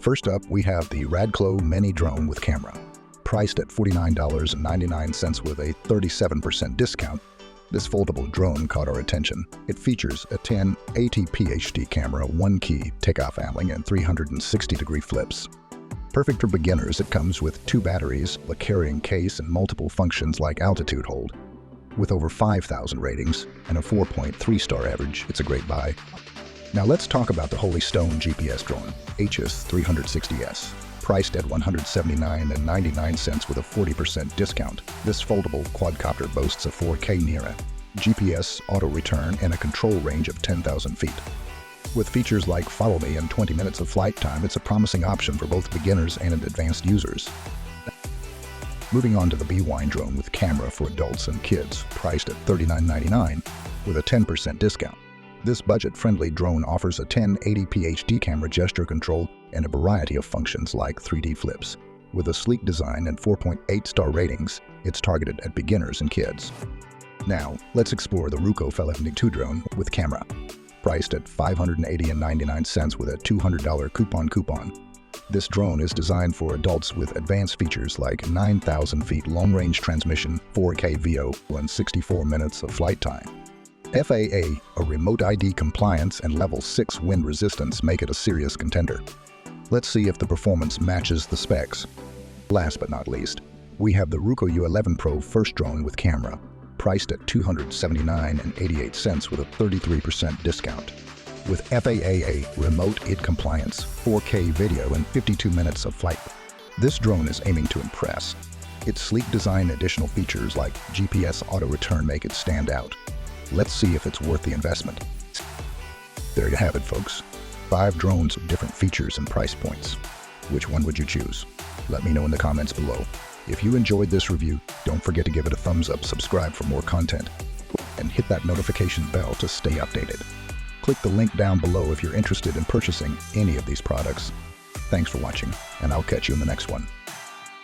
First up, we have the Radclo Mini Drone with camera. Priced at $49.99 with a 37% discount, this foldable drone caught our attention. It features a 1080p HD camera, 1-key takeoff handling, and 360-degree flips. Perfect for beginners, it comes with 2 batteries, a carrying case, and multiple functions like altitude hold. With over 5,000 ratings and a 4.3-star average, it's a great buy. Now let's talk about the Holy Stone GPS drone, HS360S. Priced at $179.99 with a 40% discount, this foldable quadcopter boasts a 4K NIRA, GPS auto return, and a control range of 10,000 feet. With features like Follow Me and 20 minutes of flight time, it's a promising option for both beginners and advanced users. Moving on to the B-Wine drone with camera for adults and kids, priced at $39.99 with a 10% discount. This budget-friendly drone offers a 1080p HD camera, gesture control, and a variety of functions like 3D flips. With a sleek design and 4.8-star ratings, it's targeted at beginners and kids. Now, let's explore the Ruco Fel-72 drone with camera. Priced at $580.99 with a $200 coupon. This drone is designed for adults with advanced features like 9,000 feet long-range transmission, 4K VO, and 64 minutes of flight time. FAA, a remote ID compliance, and level 6 wind resistance make it a serious contender. Let's see if the performance matches the specs. Last but not least, we have the Ruco U11 Pro first drone with camera, priced at $279.88 with a 33% discount. With FAA remote ID compliance, 4K video, and 52 minutes of flight, this drone is aiming to impress. Its sleek design and additional features like GPS auto return make it stand out. Let's see if it's worth the investment. There you have it, folks. 5 drones with different features and price points. Which one would you choose? Let me know in the comments below. If you enjoyed this review, don't forget to give it a thumbs up, subscribe for more content, and hit that notification bell to stay updated. Click the link down below if you're interested in purchasing any of these products. Thanks for watching, and I'll catch you in the next one.